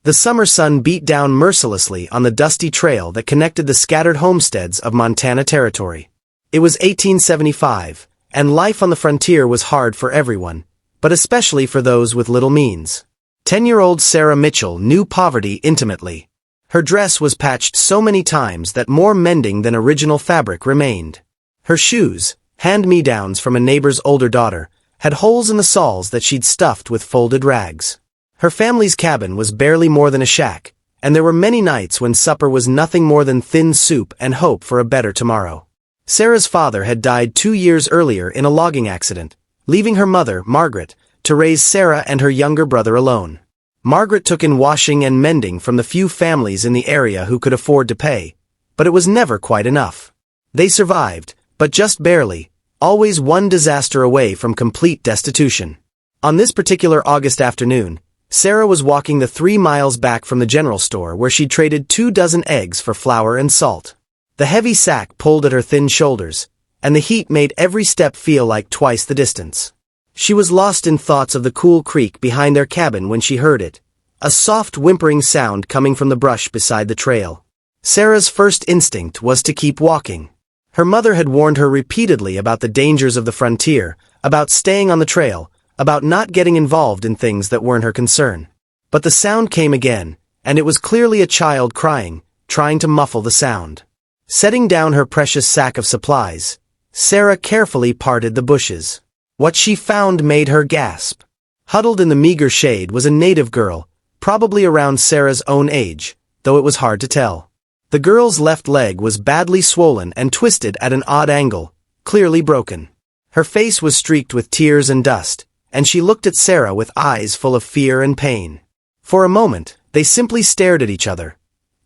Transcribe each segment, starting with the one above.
The summer sun beat down mercilessly on the dusty trail that connected the scattered homesteads of Montana Territory. It was 1875, and life on the frontier was hard for everyone, but especially for those with little means. 10-year-old Sarah Mitchell knew poverty intimately. Her dress was patched so many times that more mending than original fabric remained. Her shoes, hand-me-downs from a neighbor's older daughter, had holes in the soles that she'd stuffed with folded rags. Her family's cabin was barely more than a shack, and there were many nights when supper was nothing more than thin soup and hope for a better tomorrow. Sarah's father had died 2 years earlier in a logging accident, leaving her mother, Margaret, to raise Sarah and her younger brother alone. Margaret took in washing and mending from the few families in the area who could afford to pay, but it was never quite enough. They survived, but just barely, always one disaster away from complete destitution. On this particular August afternoon, Sarah was walking the 3 miles back from the general store where she'd traded 24 eggs for flour and salt. The heavy sack pulled at her thin shoulders, and the heat made every step feel like twice the distance. She was lost in thoughts of the cool creek behind their cabin when she heard it, a soft whimpering sound coming from the brush beside the trail. Sarah's first instinct was to keep walking. Her mother had warned her repeatedly about the dangers of the frontier, about staying on the trail, about not getting involved in things that weren't her concern. But the sound came again, and it was clearly a child crying, trying to muffle the sound. Setting down her precious sack of supplies, Sarah carefully parted the bushes. What she found made her gasp. Huddled in the meager shade was a native girl, probably around Sarah's own age, though it was hard to tell. The girl's left leg was badly swollen and twisted at an odd angle, clearly broken. Her face was streaked with tears and dust, and she looked at Sarah with eyes full of fear and pain. For a moment, they simply stared at each other.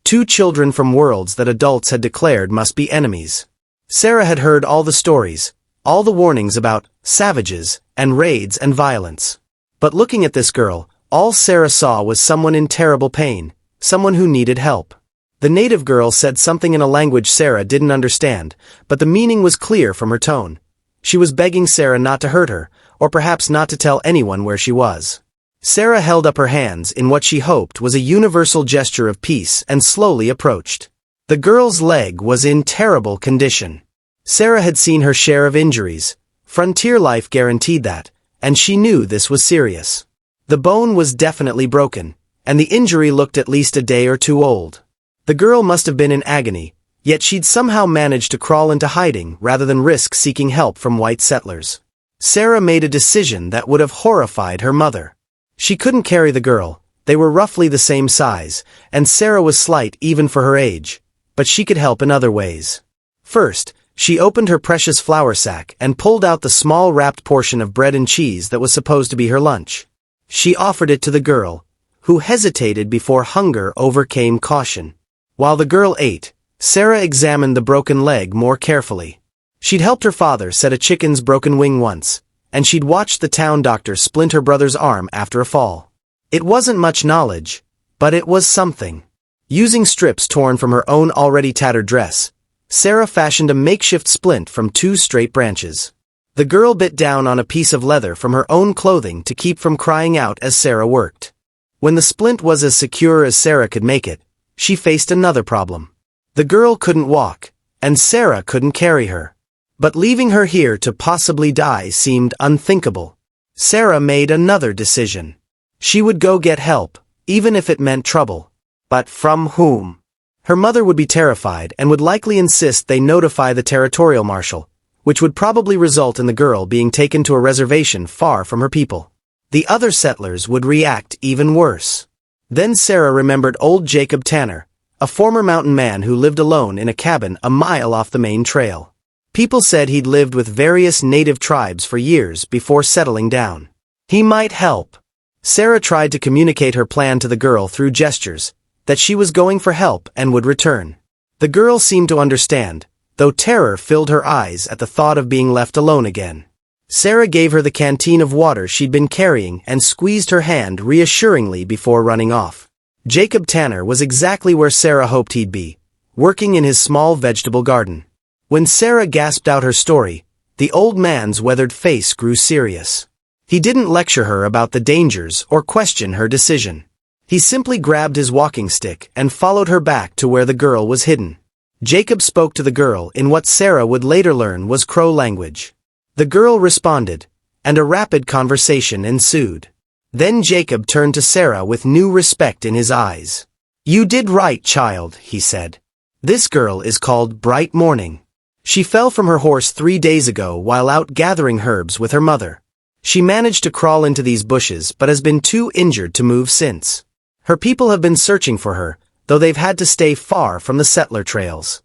Two children from worlds that adults had declared must be enemies. Sarah had heard all the stories, all the warnings about savages and raids and violence. But looking at this girl, all Sarah saw was someone in terrible pain, someone who needed help. The native girl said something in a language Sarah didn't understand, but the meaning was clear from her tone. She was begging Sarah not to hurt her, or perhaps not to tell anyone where she was. Sarah held up her hands in what she hoped was a universal gesture of peace and slowly approached. The girl's leg was in terrible condition. Sarah had seen her share of injuries. Frontier life guaranteed that, and she knew this was serious. The bone was definitely broken, and the injury looked at least a day or two old. The girl must have been in agony, yet she'd somehow managed to crawl into hiding rather than risk seeking help from white settlers. Sarah made a decision that would have horrified her mother. She couldn't carry the girl, they were roughly the same size, and Sarah was slight even for her age, but she could help in other ways. First, she opened her precious flour sack and pulled out the small wrapped portion of bread and cheese that was supposed to be her lunch. She offered it to the girl, who hesitated before hunger overcame caution. While the girl ate, Sarah examined the broken leg more carefully. She'd helped her father set a chicken's broken wing once, and she'd watched the town doctor splint her brother's arm after a fall. It wasn't much knowledge, but it was something. Using strips torn from her own already tattered dress, Sarah fashioned a makeshift splint from 2 straight branches. The girl bit down on a piece of leather from her own clothing to keep from crying out as Sarah worked. When the splint was as secure as Sarah could make it, she faced another problem. The girl couldn't walk, and Sarah couldn't carry her. But leaving her here to possibly die seemed unthinkable. Sarah made another decision. She would go get help, even if it meant trouble. But from whom? Her mother would be terrified and would likely insist they notify the territorial marshal, which would probably result in the girl being taken to a reservation far from her people. The other settlers would react even worse. Then Sarah remembered old Jacob Tanner, a former mountain man who lived alone in a cabin a mile off the main trail. People said he'd lived with various native tribes for years before settling down. He might help. Sarah tried to communicate her plan to the girl through gestures, that she was going for help and would return. The girl seemed to understand, though terror filled her eyes at the thought of being left alone again. Sarah gave her the canteen of water she'd been carrying and squeezed her hand reassuringly before running off. Jacob Tanner was exactly where Sarah hoped he'd be, working in his small vegetable garden. When Sarah gasped out her story, the old man's weathered face grew serious. He didn't lecture her about the dangers or question her decision. He simply grabbed his walking stick and followed her back to where the girl was hidden. Jacob spoke to the girl in what Sarah would later learn was Crow language. The girl responded, and a rapid conversation ensued. Then Jacob turned to Sarah with new respect in his eyes. "You did right, child," he said. "This girl is called Bright Morning. She fell from her horse 3 days ago while out gathering herbs with her mother. She managed to crawl into these bushes but has been too injured to move since. Her people have been searching for her, though they've had to stay far from the settler trails."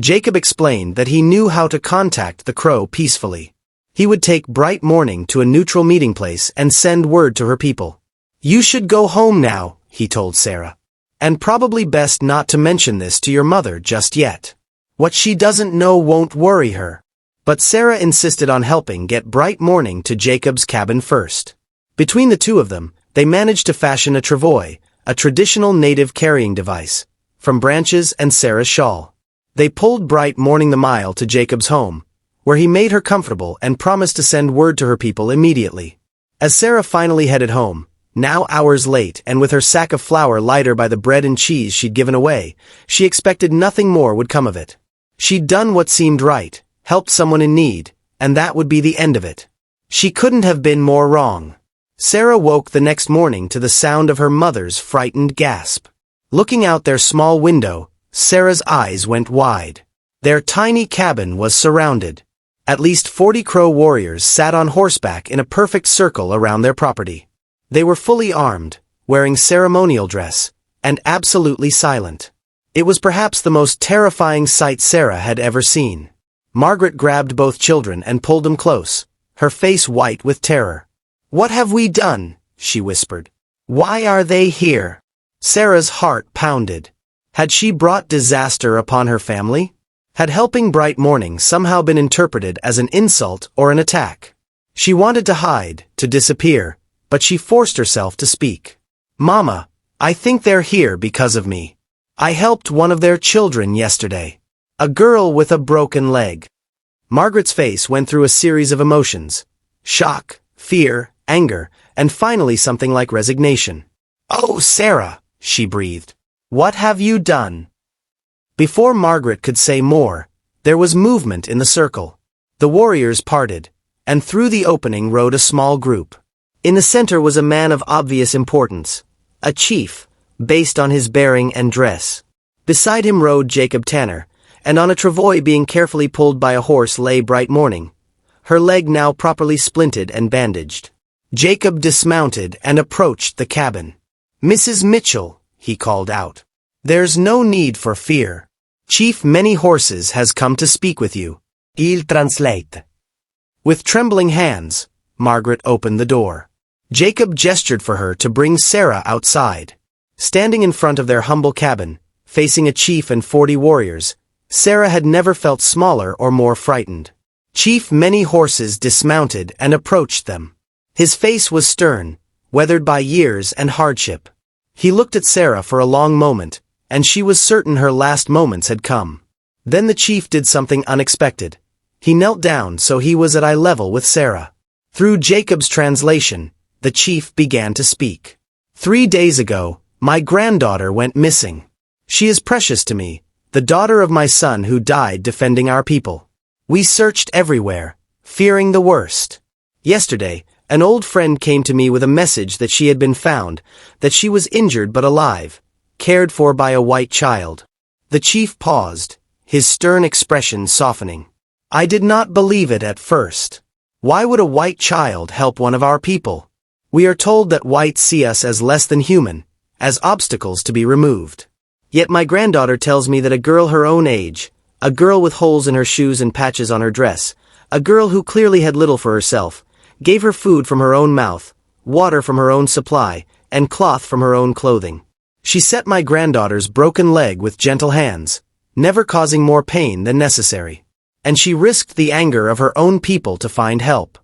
Jacob explained that he knew how to contact the crow peacefully. He would take Bright Morning to a neutral meeting place and send word to her people. "You should go home now," he told Sarah. "And probably best not to mention this to your mother just yet. What she doesn't know won't worry her." But Sarah insisted on helping get Bright Morning to Jacob's cabin first. Between the two of them, they managed to fashion a travois, a traditional native carrying device, from branches and Sarah's shawl. They pulled Bright Morning the mile to Jacob's home, where he made her comfortable and promised to send word to her people immediately. As Sarah finally headed home, now hours late and with her sack of flour lighter by the bread and cheese she'd given away, she expected nothing more would come of it. She'd done what seemed right, helped someone in need, and that would be the end of it. She couldn't have been more wrong. Sarah woke the next morning to the sound of her mother's frightened gasp. Looking out their small window, Sarah's eyes went wide. Their tiny cabin was surrounded. At least 40 Crow warriors sat on horseback in a perfect circle around their property. They were fully armed, wearing ceremonial dress, and absolutely silent. It was perhaps the most terrifying sight Sarah had ever seen. Margaret grabbed both children and pulled them close, her face white with terror. "What have we done?" she whispered. "Why are they here?" Sarah's heart pounded. Had she brought disaster upon her family? Had helping Bright Morning somehow been interpreted as an insult or an attack? She wanted to hide, to disappear, but she forced herself to speak. "Mama, I think they're here because of me. I helped one of their children yesterday. A girl with a broken leg." Margaret's face went through a series of emotions. Shock, fear, anger, and finally something like resignation. "Oh, Sarah," she breathed. "What have you done?" Before Margaret could say more, there was movement in the circle. The warriors parted, and through the opening rode a small group. In the center was a man of obvious importance, a chief, based on his bearing and dress. Beside him rode Jacob Tanner, and on a travois being carefully pulled by a horse lay Bright Morning, her leg now properly splinted and bandaged. Jacob dismounted and approached the cabin. "Mrs. Mitchell," he called out. "There's no need for fear. Chief Many Horses has come to speak with you. Il translate." With trembling hands, Margaret opened the door. Jacob gestured for her to bring Sarah outside. Standing in front of their humble cabin, facing a chief and 40 warriors, Sarah had never felt smaller or more frightened. Chief Many Horses dismounted and approached them. His face was stern, weathered by years and hardship. He looked at Sarah for a long moment, and she was certain her last moments had come. Then the chief did something unexpected. He knelt down so he was at eye level with Sarah. Through Jacob's translation, the chief began to speak. "3 days ago, my granddaughter went missing. She is precious to me, the daughter of my son who died defending our people. We searched everywhere, fearing the worst. Yesterday, an old friend came to me with a message that she had been found, that she was injured but alive, cared for by a white child." The chief paused, his stern expression softening. "I did not believe it at first. Why would a white child help one of our people? We are told that whites see us as less than human, as obstacles to be removed. Yet my granddaughter tells me that a girl her own age, a girl with holes in her shoes and patches on her dress, a girl who clearly had little for herself, gave her food from her own mouth, water from her own supply, and cloth from her own clothing. She set my granddaughter's broken leg with gentle hands, never causing more pain than necessary. And she risked the anger of her own people to find help."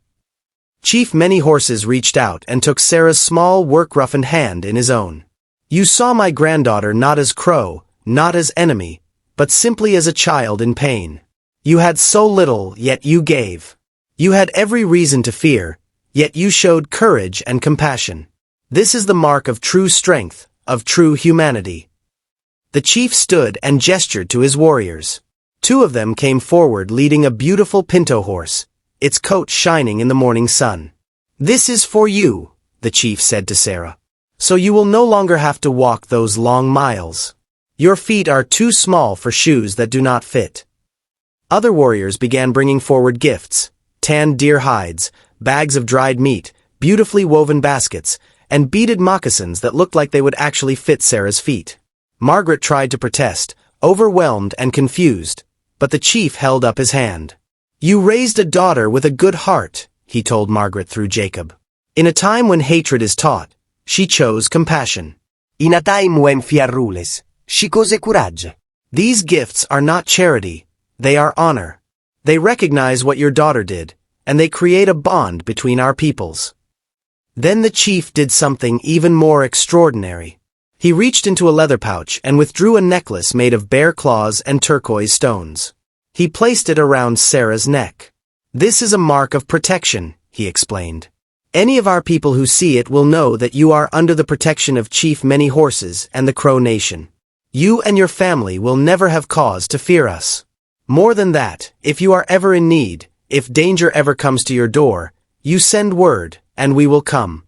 Chief Many Horses reached out and took Sarah's small, work-roughened hand in his own. "You saw my granddaughter not as Crow, not as enemy, but simply as a child in pain. You had so little, yet you gave. You had every reason to fear, yet you showed courage and compassion. This is the mark of true strength, of true humanity. The chief stood and gestured to his warriors. 2 of them came forward leading a beautiful pinto horse, its coat shining in the morning sun. "This is for you," the chief said to Sarah. "So you will no longer have to walk those long miles. Your feet are too small for shoes that do not fit." Other warriors began bringing forward gifts: tanned deer hides, bags of dried meat, beautifully woven baskets, and beaded moccasins that looked like they would actually fit Sarah's feet. Margaret tried to protest, overwhelmed and confused, but the chief held up his hand. "You raised a daughter with a good heart," he told Margaret through Jacob. "In a time when hatred is taught, she chose compassion. In a time when fear rules, she chose courage." These gifts are not charity, they are honor. They recognize what your daughter did, and they create a bond between our peoples. Then the chief did something even more extraordinary. He reached into a leather pouch and withdrew a necklace made of bear claws and turquoise stones. He placed it around Sarah's neck. "This is a mark of protection," he explained. "Any of our people who see it will know that you are under the protection of Chief Many Horses and the Crow Nation. You and your family will never have cause to fear us. More than that, if you are ever in need, if danger ever comes to your door, you send word, and we will come."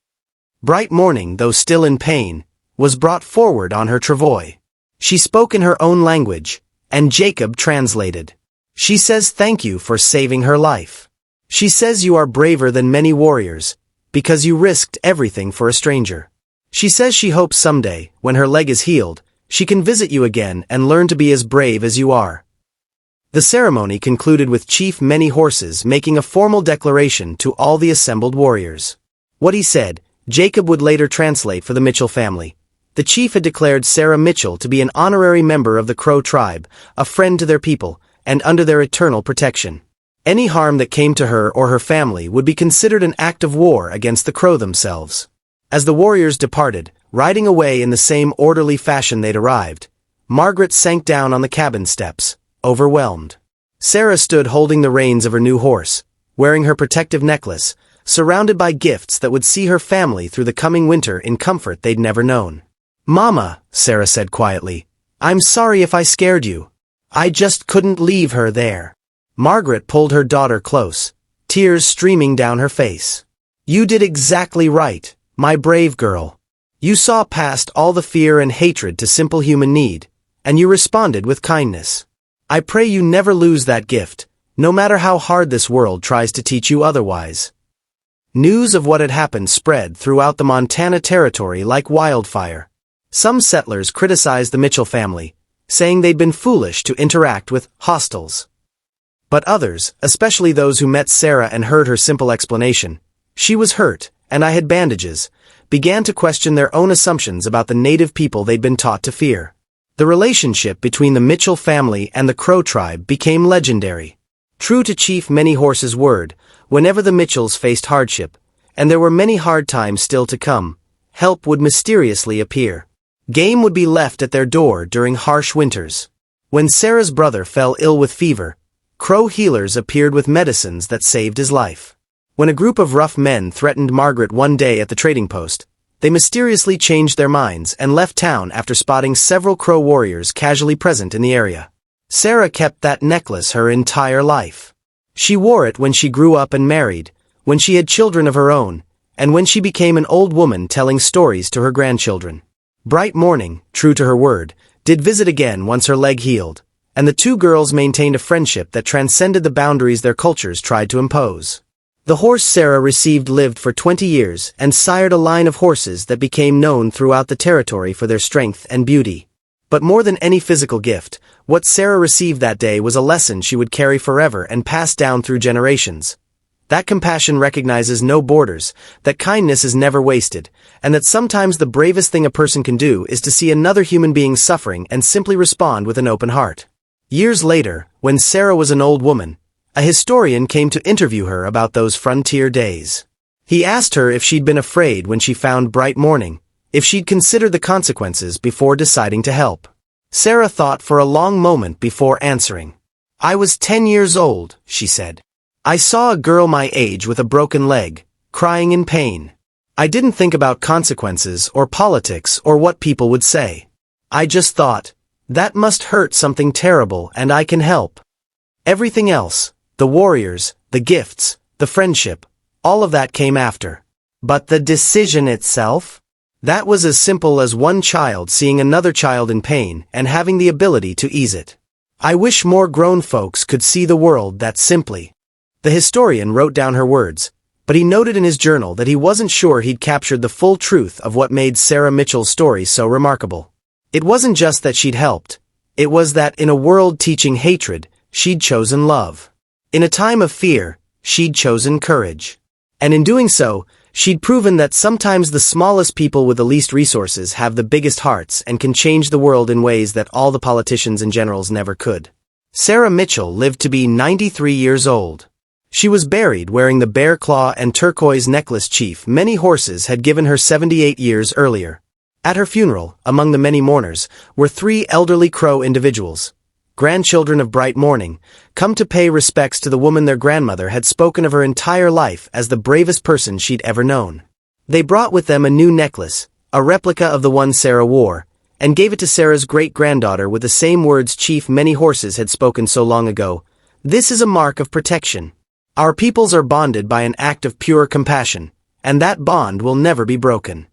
Bright Morning, though still in pain, was brought forward on her travois. She spoke in her own language, and Jacob translated. She says thank you for saving her life. She says you are braver than many warriors, because you risked everything for a stranger. She says she hopes someday, when her leg is healed, she can visit you again and learn to be as brave as you are. The ceremony concluded with Chief Many Horses making a formal declaration to all the assembled warriors. What he said, Jacob would later translate for the Mitchell family. The chief had declared Sarah Mitchell to be an honorary member of the Crow tribe, a friend to their people, and under their eternal protection. Any harm that came to her or her family would be considered an act of war against the Crow themselves. As the warriors departed, riding away in the same orderly fashion they'd arrived, Margaret sank down on the cabin steps, overwhelmed. Sarah stood holding the reins of her new horse, wearing her protective necklace, surrounded by gifts that would see her family through the coming winter in comfort they'd never known. "Mama," Sarah said quietly, "I'm sorry if I scared you. I just couldn't leave her there." Margaret pulled her daughter close, tears streaming down her face. "You did exactly right, my brave girl. You saw past all the fear and hatred to simple human need, and you responded with kindness. I pray you never lose that gift, no matter how hard this world tries to teach you otherwise." News of what had happened spread throughout the Montana Territory like wildfire. Some settlers criticized the Mitchell family, saying they'd been foolish to interact with hostiles. But others, especially those who met Sarah and heard her simple explanation, "She was hurt, and I had bandages," began to question their own assumptions about the native people they'd been taught to fear. The relationship between the Mitchell family and the Crow tribe became legendary. True to Chief Many Horses' word, whenever the Mitchells faced hardship, and there were many hard times still to come, help would mysteriously appear. Game would be left at their door during harsh winters. When Sarah's brother fell ill with fever, Crow healers appeared with medicines that saved his life. When a group of rough men threatened Margaret one day at the trading post, they mysteriously changed their minds and left town after spotting several Crow warriors casually present in the area. Sarah kept that necklace her entire life. She wore it when she grew up and married, when she had children of her own, and when she became an old woman telling stories to her grandchildren. Bright Morning, true to her word, did visit again once her leg healed, and the 2 girls maintained a friendship that transcended the boundaries their cultures tried to impose. The horse Sarah received lived for 20 years and sired a line of horses that became known throughout the territory for their strength and beauty. But more than any physical gift, what Sarah received that day was a lesson she would carry forever and pass down through generations. That compassion recognizes no borders, that kindness is never wasted, and that sometimes the bravest thing a person can do is to see another human being suffering and simply respond with an open heart. Years later, when Sarah was an old woman, a historian came to interview her about those frontier days. He asked her if she'd been afraid when she found Bright Morning, if she'd considered the consequences before deciding to help. Sarah thought for a long moment before answering. "I was 10 years old," she said. "I saw a girl my age with a broken leg, crying in pain. I didn't think about consequences or politics or what people would say. I just thought, that must hurt something terrible and I can help. Everything else, the warriors, the gifts, the friendship, all of that came after. But the decision itself? That was as simple as one child seeing another child in pain and having the ability to ease it. I wish more grown folks could see the world that simply. The historian wrote down her words, but he noted in his journal that he wasn't sure he'd captured the full truth of what made Sarah Mitchell's story so remarkable. It wasn't just that she'd helped. It was that in a world teaching hatred, she'd chosen love. In a time of fear, she'd chosen courage. And in doing so, she'd proven that sometimes the smallest people with the least resources have the biggest hearts and can change the world in ways that all the politicians and generals never could. Sarah Mitchell lived to be 93 years old. She was buried wearing the bear claw and turquoise necklace Chief Many Horses had given her 78 years earlier. At her funeral, among the many mourners, were 3 elderly Crow individuals, grandchildren of Bright Morning, come to pay respects to the woman their grandmother had spoken of her entire life as the bravest person she'd ever known. They brought with them a new necklace, a replica of the one Sarah wore, and gave it to Sarah's great-granddaughter with the same words Chief Many Horses had spoken so long ago. This is a mark of protection. Our peoples are bonded by an act of pure compassion, and that bond will never be broken.